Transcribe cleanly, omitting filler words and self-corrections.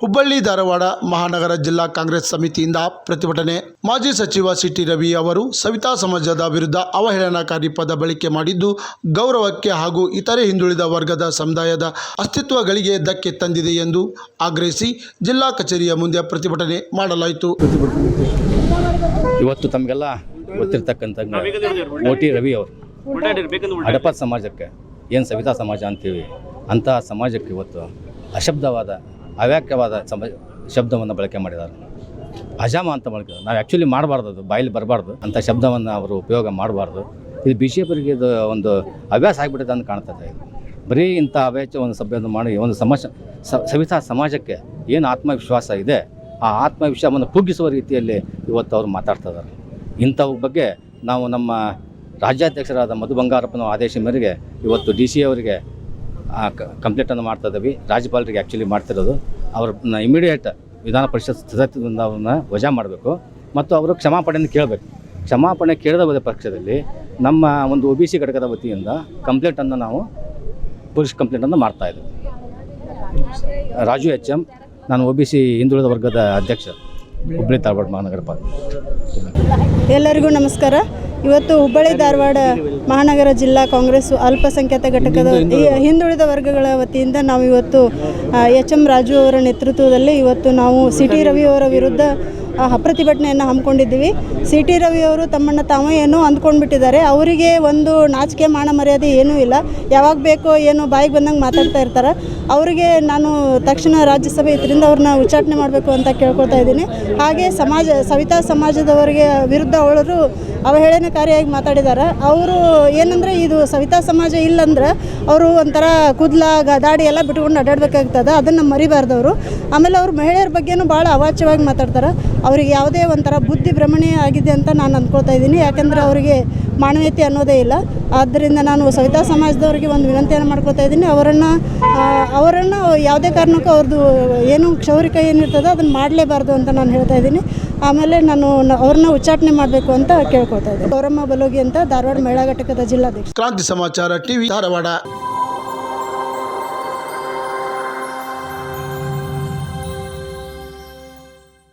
ಹುಬ್ಬಳ್ಳಿ ಧಾರವಾಡ ಮಹಾನಗರ ಜಿಲ್ಲಾ ಕಾಂಗ್ರೆಸ್ ಸಮಿತಿಯಿಂದ ಪ್ರತಿಭಟನೆ. ಮಾಜಿ ಸಚಿವ ಸಿಟಿ ರವಿ ಅವರು ಸವಿತಾ ಸಮಾಜದ ವಿರುದ್ಧ ಅವಹೇಳನಕಾರಿ ಪದ ಬಳಕೆ ಮಾಡಿದ್ದು ಗೌರವಕ್ಕೆ ಹಾಗೂ ಇತರೆ ಹಿಂದುಳಿದ ವರ್ಗದ ಸಮುದಾಯದ ಅಸ್ತಿತ್ವಗಳಿಗೆ ಧಕ್ಕೆ ತಂದಿದೆ ಎಂದು ಆಗ್ರಹಿಸಿ ಜಿಲ್ಲಾ ಕಚೇರಿಯ ಮುಂದೆ ಪ್ರತಿಭಟನೆ ಮಾಡಲಾಯಿತು. ಇವತ್ತು ತಮಗೆಲ್ಲ ಗೊತ್ತಿರ್ತಕ್ಕಂಥ ಓಟಿ ರವಿ ಅವರು ಹಡಪ ಸಮಾಜಕ್ಕೆ ಏನು ಸವಿತಾ ಸಮಾಜ ಅಂತೀವಿ ಅಂತಹ ಸಮಾಜಕ್ಕೆ ಇವತ್ತು ಅಶಬ್ದವಾದ ಅವ್ಯಾಖ್ಯವಾದ ಶಬ್ದವನ್ನು ಬಳಕೆ ಮಾಡಿದ್ದಾರೆ. ಅಜಾಮ ಅಂತ ಬಳಕೆ ನಾವು ಆ್ಯಕ್ಚುಲಿ ಮಾಡಬಾರ್ದು, ಅದು ಬಾಯಲ್ಲಿ ಬರಬಾರ್ದು ಅಂಥ ಶಬ್ದವನ್ನು ಅವರು ಉಪಯೋಗ ಮಾಡಬಾರ್ದು. ಇದು ಬಿ ಜೆ ಪಿಗೆ ಇದು ಒಂದು ಹವ್ಯಾಸ ಆಗಿಬಿಟ್ಟಿದೆ ಅಂತ ಕಾಣ್ತದೆ. ಬರೀ ಇಂಥ ಹವ್ಯಾಸ ಒಂದು ಸಭೆಯನ್ನು ಮಾಡಿ ಒಂದು ಸವಿತಾ ಸಮಾಜಕ್ಕೆ ಏನು ಆತ್ಮವಿಶ್ವಾಸ ಇದೆ ಆ ಆತ್ಮವಿಶ್ವಾಸವನ್ನು ಕುಗ್ಗಿಸುವ ರೀತಿಯಲ್ಲಿ ಇವತ್ತು ಅವರು ಮಾತಾಡ್ತಾ ಇದ್ದಾರೆ. ಇಂಥವ್ರ ಬಗ್ಗೆ ನಾವು ನಮ್ಮ ರಾಜ್ಯಾಧ್ಯಕ್ಷರಾದ ಮಧು ಬಂಗಾರಪ್ಪನ ಆದೇಶ ಮೇರೆಗೆ ಇವತ್ತು DC ಅವರಿಗೆ ಕಂಪ್ಲೇಂಟನ್ನು ಮಾಡ್ತಾ ಇದ್ದೀವಿ. ರಾಜ್ಯಪಾಲರಿಗೆ ಆ್ಯಕ್ಚುಲಿ ಮಾಡ್ತಿರೋದು ಅವ್ರನ್ನ ಇಮಿಡಿಯೇಟ್ ವಿಧಾನ ಪರಿಷತ್ ಸದಸ್ಯರಿಂದ ಅವ್ರನ್ನ ವಜಾ ಮಾಡಬೇಕು ಮತ್ತು ಅವರು ಕ್ಷಮಾಪಣೆಯನ್ನು ಕೇಳಬೇಕು. ಕ್ಷಮಾಪಣೆ ಕೇಳದ ಪಕ್ಷದಲ್ಲಿ ನಮ್ಮ ಒಂದು OBC ಘಟಕದ ವತಿಯಿಂದ ಕಂಪ್ಲೇಂಟನ್ನು ನಾವು ಪೊಲೀಸ್ ಕಂಪ್ಲೇಂಟನ್ನು ಮಾಡ್ತಾಯಿದ್ದೀವಿ. ರಾಜು HM, ನಾನು OBC ಹಿಂದುಳಿದ ವರ್ಗದ ಅಧ್ಯಕ್ಷ, ಹುಬ್ಬಳ್ಳಿ ಧಾರವಾಡ ಮಹಾನಗರ ಪಾಲಿಕೆ. ಎಲ್ಲರಿಗೂ ನಮಸ್ಕಾರ. ಇವತ್ತು ಹುಬ್ಬಳ್ಳಿ ಧಾರವಾಡ ಮಹಾನಗರ ಜಿಲ್ಲಾ ಕಾಂಗ್ರೆಸ್ ಅಲ್ಪಸಂಖ್ಯಾತ ಘಟಕದ ಹಿಂದುಳಿದ ವರ್ಗಗಳ ವತಿಯಿಂದ ನಾವು ಇವತ್ತು HM ರಾಜು ಅವರ ನೇತೃತ್ವದಲ್ಲಿ ಇವತ್ತು ನಾವು ಸಿಟಿ ರವಿ ಅವರ ವಿರುದ್ಧ ಪ್ರತಿಭಟನೆಯನ್ನು ಹಮ್ಮಿಕೊಂಡಿದ್ದೀವಿ. ಸಿಟಿ ರವಿ ಅವರು ತಮ್ಮನ್ನು ತಾವೇ ಏನೋ ಅಂದ್ಕೊಂಡ್ಬಿಟ್ಟಿದ್ದಾರೆ. ಅವರಿಗೆ ಒಂದು ನಾಚಿಕೆ ಮಾನ ಮರ್ಯಾದೆ ಏನೂ ಇಲ್ಲ. ಯಾವಾಗ ಬೇಕೋ ಏನೋ ಬಾಯಿಗೆ ಬಂದಂಗೆ ಮಾತಾಡ್ತಾ ಇರ್ತಾರೆ. ಅವರಿಗೆ ನಾನು ತಕ್ಷಣ ರಾಜ್ಯಸಭೆ ಇದರಿಂದ ಅವ್ರನ್ನ ಉಚ್ಚಾಟನೆ ಮಾಡಬೇಕು ಅಂತ ಕೇಳ್ಕೊಳ್ತಾ ಇದ್ದೀನಿ. ಹಾಗೆ ಸವಿತಾ ಸಮಾಜದವರಿಗೆ ವಿರುದ್ಧ ಅವರು ಅವಹೇಳನಕಾರಿಯಾಗಿ ಮಾತಾಡಿದ್ದಾರೆ. ಅವರು ಏನಂದರೆ ಇದು ಸವಿತಾ ಸಮಾಜ ಇಲ್ಲಂದ್ರೆ ಅವರು ಒಂಥರ ಕೂದಲ ದಾಡಿ ಎಲ್ಲ ಬಿಟ್ಕೊಂಡು ಅಡ್ಡಾಡಬೇಕಾಗ್ತದೆ, ಅದನ್ನು ಮರಿಬಾರ್ದು ಅವರು. ಆಮೇಲೆ ಅವರು ಮಹಿಳೆಯರ ಬಗ್ಗೆನೂ ಭಾಳ ಅವಾಚ್ಯವಾಗಿ ಮಾತಾಡ್ತಾರೆ. ಅವರಿಗೆ ಯಾವುದೇ ಒಂಥರ ಬುದ್ಧಿ ಭ್ರಮಣೆ ಆಗಿದೆ ಅಂತ ನಾನು ಅಂದ್ಕೊಳ್ತಾ ಇದ್ದೀನಿ. ಯಾಕೆಂದರೆ ಅವರಿಗೆ ಮಾನವೀಯತೆ ಅನ್ನೋದೇ ಇಲ್ಲ. ಆದ್ದರಿಂದ ನಾನು ಸವಿತಾ ಸಮಾಜದವರಿಗೆ ಒಂದು ವಿನಂತಿಯನ್ನು ಮಾಡ್ಕೊಳ್ತಾ ಇದ್ದೀನಿ. ಅವರನ್ನು ಯಾವುದೇ ಕಾರಣಕ್ಕೂ ಅವ್ರದ್ದು ಏನು ಕ್ಷೌರಿಕ ಏನಿರ್ತದೆ ಅದನ್ನು ಮಾಡಲೇಬಾರ್ದು ಅಂತ ನಾನು ಹೇಳ್ತಾ ಇದ್ದೀನಿ. ಆಮೇಲೆ ನಾನು ಅವ್ರನ್ನ ಉಚ್ಚಾಟನೆ ಮಾಡಬೇಕು ಅಂತ ಕೇಳ್ಕೊಳ್ತಾ ಇದ್ದೀನಿ. ಗೌರಮ್ಮ ಬಲೋಗಿ ಅಂತ ಧಾರವಾಡ ಮಹಿಳಾ ಘಟಕದ ಜಿಲ್ಲಾಧ್ಯಕ್ಷ. ಕ್ರಾಂತಿ ಸಮಾಚಾರ TV ಧಾರವಾಡ.